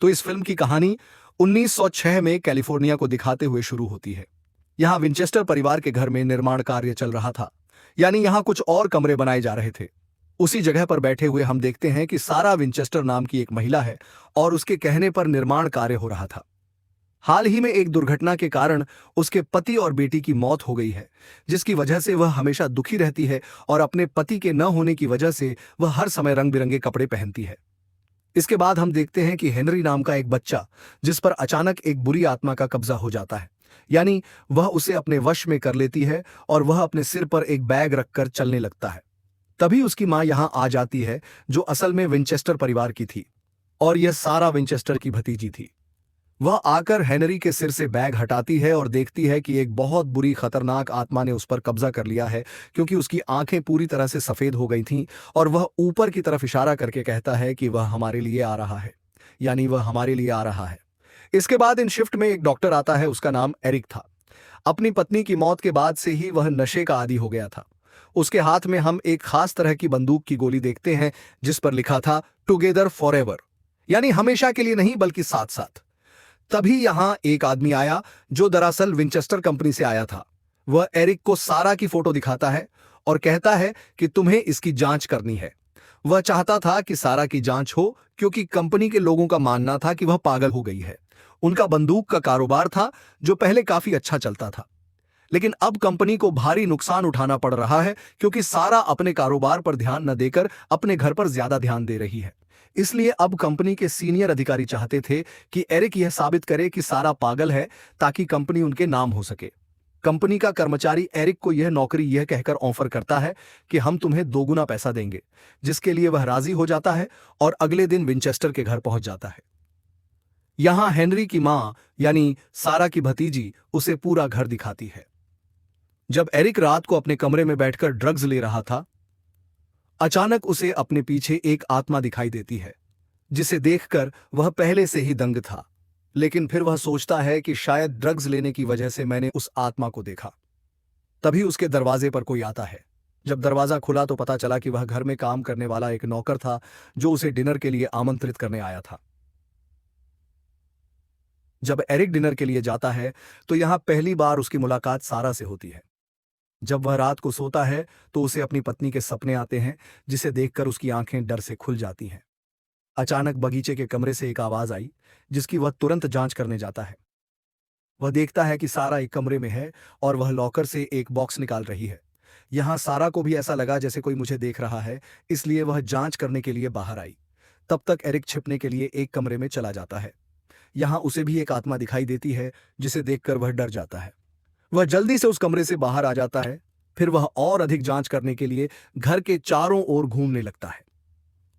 तो इस फिल्म की कहानी 1906 में कैलिफोर्निया को दिखाते हुए शुरू होती है। यहाँ विंचेस्टर परिवार के घर में निर्माण कार्य चल रहा था, यानी यहाँ कुछ और कमरे बनाए जा रहे थे। उसी जगह पर बैठे हुए हम देखते हैं कि सारा विंचेस्टर नाम की एक महिला है और उसके कहने पर निर्माण कार्य हो रहा था। हाल ही में एक दुर्घटना के कारण उसके पति और बेटी की मौत हो गई है, जिसकी वजह से वह हमेशा दुखी रहती है और अपने पति के न होने की वजह से वह हर समय रंग बिरंगे कपड़े पहनती है। इसके बाद हम देखते हैं कि हेनरी नाम का एक बच्चा, जिस पर अचानक एक बुरी आत्मा का कब्जा हो जाता है, यानी वह उसे अपने वश में कर लेती है और वह अपने सिर पर एक बैग रखकर चलने लगता है। तभी उसकी मां यहां आ जाती है, जो असल में विंचेस्टर परिवार की थी और यह सारा विंचेस्टर की भतीजी थी। वह आकर हेनरी के सिर से बैग हटाती है और देखती है कि एक बहुत बुरी खतरनाक आत्मा ने उस पर कब्जा कर लिया है, क्योंकि उसकी आंखें पूरी तरह से सफेद हो गई थीं और वह ऊपर की तरफ इशारा करके कहता है कि वह हमारे लिए आ रहा है, यानी वह हमारे लिए आ रहा है। इसके बाद इन शिफ्ट में एक डॉक्टर आता है, उसका नाम एरिक था। अपनी पत्नी की मौत के बाद से ही वह नशे का आदी हो गया था। उसके हाथ में हम एक खास तरह की बंदूक की गोली देखते हैं, जिस पर लिखा था टुगेदर फॉरएवर, यानी हमेशा के लिए नहीं बल्कि साथ साथ। तभी यहां एक आदमी आया, जो दरअसल विंचेस्टर कंपनी से आया था। वह एरिक को सारा की फोटो दिखाता है और कहता है कि तुम्हें इसकी जांच करनी है। वह चाहता था कि सारा की जांच हो, क्योंकि कंपनी के लोगों का मानना था कि वह पागल हो गई है। उनका बंदूक का कारोबार था, जो पहले काफी अच्छा चलता था, लेकिन अब कंपनी को भारी नुकसान उठाना पड़ रहा है, क्योंकि सारा अपने कारोबार पर ध्यान न देकर अपने घर पर ज्यादा ध्यान दे रही है। इसलिए अब कंपनी के सीनियर अधिकारी चाहते थे कि एरिक यह साबित करे कि सारा पागल है, ताकि कंपनी उनके नाम हो सके। कंपनी का कर्मचारी एरिक को यह नौकरी यह कहकर ऑफर करता है कि हम तुम्हें दोगुना पैसा देंगे, जिसके लिए वह राजी हो जाता है और अगले दिन विंचेस्टर के घर पहुंच जाता है। यहां हेनरी की मां, यानी सारा की भतीजी, उसे पूरा घर दिखाती है। जब एरिक रात को अपने कमरे में बैठकर ड्रग्स ले रहा था, अचानक उसे अपने पीछे एक आत्मा दिखाई देती है, जिसे देखकर वह पहले से ही दंग था। लेकिन फिर वह सोचता है कि शायद ड्रग्स लेने की वजह से मैंने उस आत्मा को देखा। तभी उसके दरवाजे पर कोई आता है। जब दरवाजा खुला तो पता चला कि वह घर में काम करने वाला एक नौकर था, जो उसे डिनर के लिए आमंत्रित करने आया था। जब एरिक डिनर के लिए जाता है तो यहां पहली बार उसकी मुलाकात सारा से होती है। जब वह रात को सोता है तो उसे अपनी पत्नी के सपने आते हैं, जिसे देखकर उसकी आंखें डर से खुल जाती हैं। अचानक बगीचे के कमरे से एक आवाज आई, जिसकी वह तुरंत जांच करने जाता है। वह देखता है कि सारा एक कमरे में है और वह लॉकर से एक बॉक्स निकाल रही है। यहां सारा को भी ऐसा लगा जैसे कोई मुझे देख रहा है, इसलिए वह जांच करने के लिए बाहर आई। तब तक एरिक छिपने के लिए एक कमरे में चला जाता है। यहां उसे भी एक आत्मा दिखाई देती है, जिसे देखकर वह डर जाता है। वह जल्दी से उस कमरे से बाहर आ जाता है। फिर वह और अधिक जांच करने के लिए घर के चारों ओर घूमने लगता है।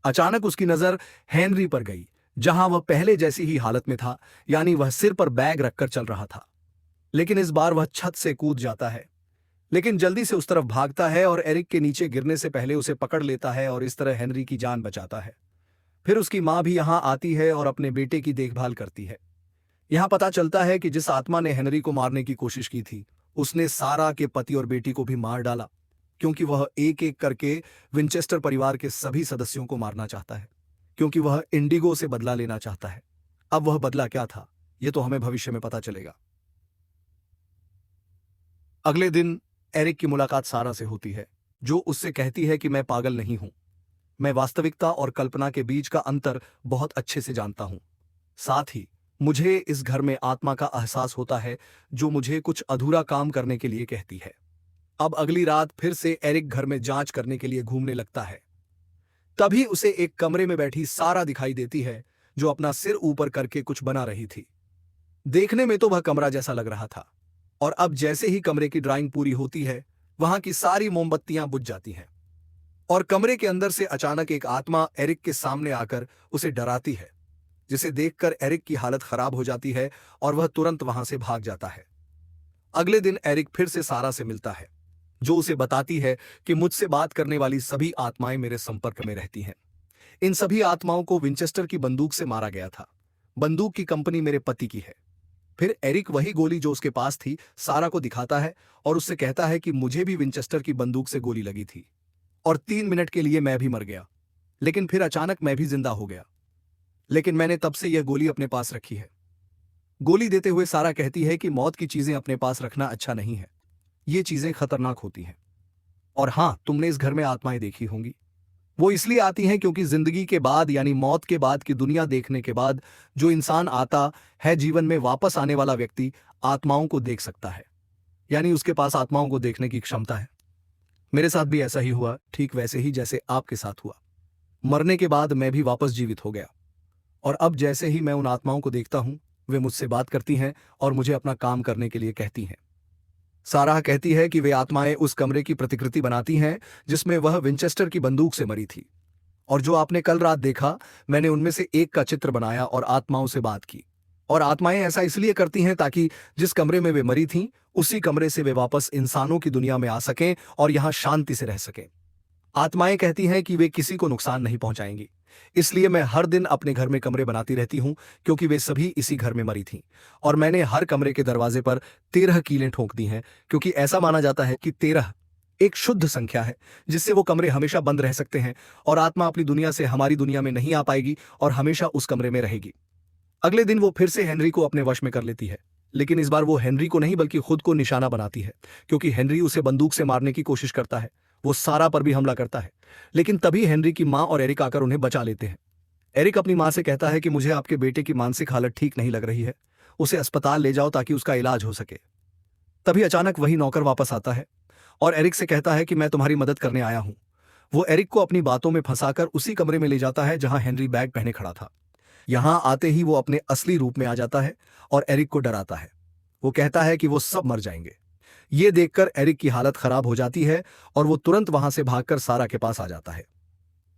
अचानक उसकी नजर हेनरी पर गई, जहां वह पहले जैसी ही हालत में था, यानी वह सिर पर बैग रखकर चल रहा था। लेकिन इस बार वह छत से कूद जाता है, लेकिन जल्दी से उस तरफ भागता है और एरिक के नीचे गिरने से पहले उसे पकड़ लेता है और इस तरह हेनरी की जान बचाता है। फिर उसकी मां भी यहां आती है और अपने बेटे की देखभाल करती है। यहां पता चलता है कि जिस आत्मा ने हेनरी को मारने की कोशिश की थी, उसने सारा के पति और बेटी को भी मार डाला, क्योंकि वह एक एक करके विंचेस्टर परिवार के सभी सदस्यों को मारना चाहता है, क्योंकि वह इंडिगो से बदला लेना चाहता है। अब वह बदला क्या था, यह तो हमें भविष्य में पता चलेगा। अगले दिन एरिक की मुलाकात सारा से होती है, जो उससे कहती है कि मैं पागल नहीं हूं। मैं वास्तविकता और कल्पना के बीच का अंतर बहुत अच्छे से जानता हूं। साथ ही मुझे इस घर में आत्मा का एहसास होता है, जो मुझे कुछ अधूरा काम करने के लिए कहती है। अब अगली रात फिर से एरिक घर में जांच करने के लिए घूमने लगता है। तभी उसे एक कमरे में बैठी सारा दिखाई देती है, जो अपना सिर ऊपर करके कुछ बना रही थी। देखने में तो वह कमरा जैसा लग रहा था, और अब जैसे ही कमरे की ड्राइंग पूरी होती है, वहां की सारी मोमबत्तियां बुझ जाती हैं और कमरे के अंदर से अचानक एक आत्मा एरिक के सामने आकर उसे डराती है, जिसे देखकर एरिक की हालत खराब हो जाती है और वह तुरंत वहां से भाग जाता है। अगले दिन एरिक फिर से सारा से मिलता है, जो उसे बताती है कि मुझसे बात करने वाली सभी आत्माएं मेरे संपर्क में रहती हैं। इन सभी आत्माओं को विंचेस्टर की बंदूक से मारा गया था। बंदूक की कंपनी मेरे पति की है। फिर एरिक वही गोली जो उसके पास थी सारा को दिखाता है और उससे कहता है कि मुझे भी विंचेस्टर की बंदूक से गोली लगी थी और 3 मिनट के लिए मैं भी मर गया, लेकिन फिर अचानक मैं भी जिंदा हो गया। लेकिन मैंने तब से यह गोली अपने पास रखी है। गोली देते हुए सारा कहती है कि मौत की चीजें अपने पास रखना अच्छा नहीं है, ये चीजें खतरनाक होती हैं। और हाँ, तुमने इस घर में आत्माएं देखी होंगी। वो इसलिए आती हैं क्योंकि जिंदगी के बाद यानी मौत के बाद की दुनिया देखने के बाद जो इंसान आता है जीवन में, वापस आने वाला व्यक्ति आत्माओं को देख सकता है, यानी उसके पास आत्माओं को देखने की क्षमता है। मेरे साथ भी ऐसा ही हुआ, ठीक वैसे ही जैसे आपके साथ हुआ। मरने के बाद मैं भी वापस जीवित हो गया, और अब जैसे ही मैं उन आत्माओं को देखता हूं, वे मुझसे बात करती हैं और मुझे अपना काम करने के लिए कहती हैं। साराह कहती है कि वे आत्माएं उस कमरे की प्रतिकृति बनाती हैं जिसमें वह विंचेस्टर की बंदूक से मरी थी, और जो आपने कल रात देखा, मैंने उनमें से एक का चित्र बनाया और आत्माओं से बात की। और आत्माएं ऐसा इसलिए करती हैं ताकि जिस कमरे में वे मरी थीं, उसी कमरे से वे वापस इंसानों की दुनिया में आ सकें और यहां शांति से रह सकें। आत्माएं कहती हैं कि वे किसी को नुकसान नहीं पहुंचाएंगी, इसलिए मैं हर दिन अपने घर में कमरे बनाती रहती हूं, क्योंकि वे सभी इसी घर में मरी थीं। और मैंने हर कमरे के दरवाजे पर 13 कीलें ठोंक दी हैं, क्योंकि ऐसा माना जाता है कि 13 एक शुद्ध संख्या है जिससे वो कमरे हमेशा बंद रह सकते हैं, और आत्मा अपनी दुनिया से हमारी दुनिया में नहीं आ पाएगी और हमेशा उस कमरे में रहेगी। अगले दिन वो फिर से हेनरी को अपने वश में कर लेती है, लेकिन इस बार वो हेनरी को नहीं बल्कि खुद को निशाना बनाती है, क्योंकि हेनरी उसे बंदूक से मारने की कोशिश करता है। वो सारा पर भी हमला करता है, लेकिन तभी हेनरी की मां और एरिक आकर उन्हें बचा लेते हैं। एरिक अपनी मां से कहता है कि मुझे आपके बेटे की मानसिक हालत ठीक नहीं लग रही है, उसे अस्पताल ले जाओ ताकि उसका इलाज हो सके। तभी अचानक वही नौकर वापस आता है और एरिक से कहता है कि मैं तुम्हारी मदद करने आया हूं। वो एरिक को अपनी बातों में फंसाकर उसी कमरे में ले जाता है जहां हेनरी बैग पहने खड़ा था। यहां आते ही वो अपने असली रूप में आ जाता है और एरिक को डराता है। वो कहता है कि वो सब मर जाएंगे। ये देखकर एरिक की हालत खराब हो जाती है और वो तुरंत वहां से भागकर सारा के पास आ जाता है।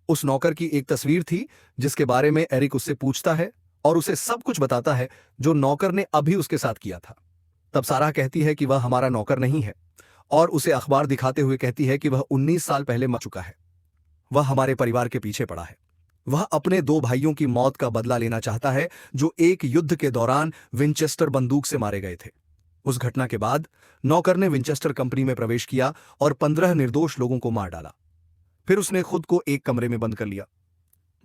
उस नौकर की एक तस्वीर थी जिसके बारे में एरिक उससे पूछता है और उसे सब कुछ बताता है जो नौकर ने अभी उसके साथ किया था। तब सारा कहती है कि वह हमारा नौकर नहीं है, और उसे अखबार दिखाते हुए कहती है कि वह 19 साल पहले मर चुका है। वह हमारे परिवार के पीछे पड़ा है। वह अपने 2 भाइयों की मौत का बदला लेना चाहता है जो एक युद्ध के दौरान विंचेस्टर बंदूक से मारे गए थे। उस घटना के बाद नौकर ने विंचेस्टर कंपनी में प्रवेश किया और 15 निर्दोष लोगों को मार डाला। फिर उसने खुद को एक कमरे में बंद कर लिया।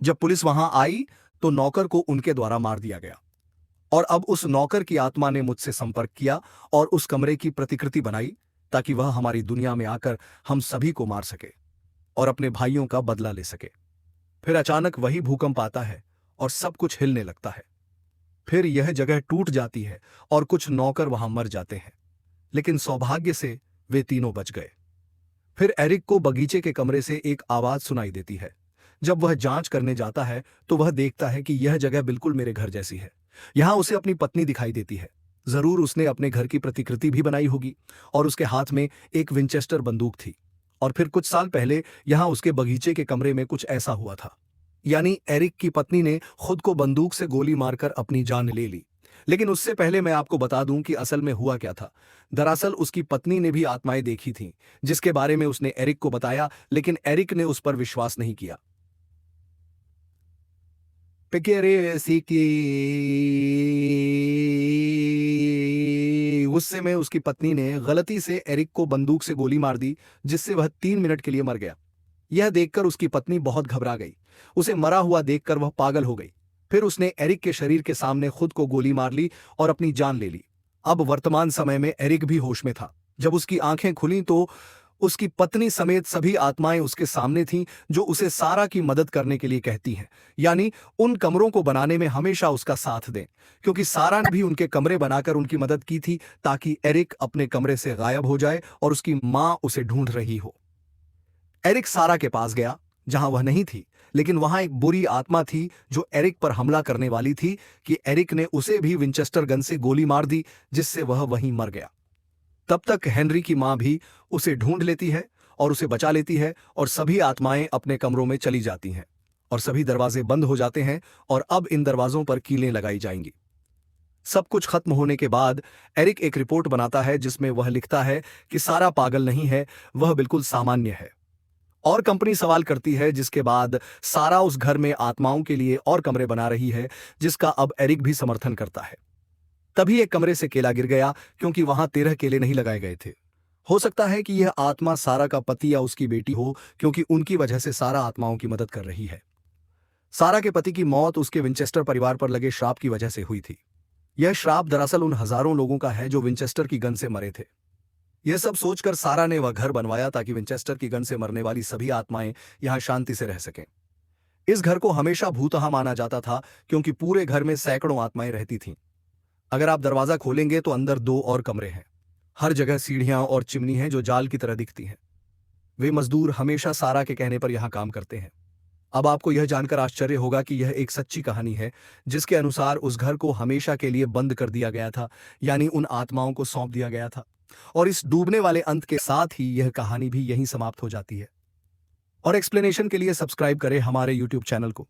जब पुलिस वहां आई तो नौकर को उनके द्वारा मार दिया गया, और अब उस नौकर की आत्मा ने मुझसे संपर्क किया और उस कमरे की प्रतिकृति बनाई ताकि वह हमारी दुनिया में आकर हम सभी को मार सके और अपने भाइयों का बदला ले सके। फिर अचानक वही भूकंप आता है और सब कुछ हिलने लगता है। फिर यह जगह टूट जाती है और कुछ नौकर वहां मर जाते हैं, लेकिन सौभाग्य से वे तीनों बच गए। फिर एरिक को बगीचे के कमरे से एक आवाज सुनाई देती है। जब वह जांच करने जाता है तो वह देखता है कि यह जगह बिल्कुल मेरे घर जैसी है। यहां उसे अपनी पत्नी दिखाई देती है। जरूर उसने अपने घर की प्रतिकृति भी बनाई होगी, और उसके हाथ में एक विंचेस्टर बंदूक थी। और फिर कुछ साल पहले यहां उसके बगीचे के कमरे में कुछ ऐसा हुआ था, यानी एरिक की पत्नी ने खुद को बंदूक से गोली मारकर अपनी जान ले ली। लेकिन उससे पहले मैं आपको बता दूं कि असल में हुआ क्या था। दरअसल उसकी पत्नी ने भी आत्माएं देखी थीं, जिसके बारे में उसने एरिक को बताया, लेकिन एरिक ने उस पर विश्वास नहीं किया। गुस्से में उसकी पत्नी ने गलती से एरिक को बंदूक से गोली मार दी, जिससे वह 3 मिनट के लिए मर गया। यह देखकर उसकी पत्नी बहुत घबरा गई। उसे मरा हुआ देखकर वह पागल हो गई। फिर उसने एरिक के शरीर के सामने खुद को गोली मार ली और अपनी जान ले ली। अब वर्तमान समय में एरिक भी होश में था। जब उसकी आंखें खुलीं तो उसकी पत्नी समेत सभी आत्माएं उसके सामने थीं, जो उसे सारा की मदद करने के लिए कहती हैं, यानी उन कमरों को बनाने में हमेशा उसका साथ दें, क्योंकि सारा ने भी उनके कमरे बनाकर उनकी मदद की थी ताकि एरिक अपने कमरे से गायब हो जाए और उसकी मां उसे ढूंढ रही हो। एरिक सारा के पास गया जहां वह नहीं थी, लेकिन वहां एक बुरी आत्मा थी जो एरिक पर हमला करने वाली थी कि एरिक ने उसे भी विंचेस्टर गन से गोली मार दी, जिससे वह वहीं मर गया। तब तक हेनरी की मां भी उसे ढूंढ लेती है और उसे बचा लेती है, और सभी आत्माएं अपने कमरों में चली जाती हैं और सभी दरवाजे बंद हो जाते हैं, और अब इन दरवाजों पर कीलें लगाई जाएंगी। सब कुछ खत्म होने के बाद एरिक एक रिपोर्ट बनाता है जिसमें वह लिखता है कि सारा पागल नहीं है, वह बिल्कुल सामान्य है। और कंपनी सवाल करती है, जिसके बाद सारा उस घर में आत्माओं के लिए और कमरे बना रही है, जिसका अब एरिक भी समर्थन करता है। तभी एक कमरे से केला गिर गया, क्योंकि वहां 13 केले नहीं लगाए गए थे। हो सकता है कि यह आत्मा सारा का पति या उसकी बेटी हो, क्योंकि उनकी वजह से सारा आत्माओं की मदद कर रही है। सारा के पति की मौत उसके विंचेस्टर परिवार पर लगे श्राप की वजह से हुई थी। यह श्राप दरअसल उन हजारों लोगों का है जो विंचेस्टर की गन से मरे थे। यह सब सोचकर सारा ने वह घर बनवाया ताकि विंचेस्टर की गन से मरने वाली सभी आत्माएं यहां शांति से रह सकें। इस घर को हमेशा भूतहा माना जाता था क्योंकि पूरे घर में सैकड़ों आत्माएं रहती थीं। अगर आप दरवाजा खोलेंगे तो अंदर 2 और कमरे हैं। हर जगह सीढ़ियां और चिमनी हैं जो जाल की तरह दिखती हैं। वे मजदूर हमेशा सारा के कहने पर यहां काम करते हैं। अब आपको यह जानकर आश्चर्य होगा कि यह एक सच्ची कहानी है जिसके अनुसार उस घर को हमेशा के लिए बंद कर दिया गया था, यानी उन आत्माओं को सौंप दिया गया था। और इस डूबने वाले अंत के साथ ही यह कहानी भी यहीं समाप्त हो जाती है। और एक्सप्लेनेशन के लिए सब्सक्राइब करें हमारे YouTube चैनल को।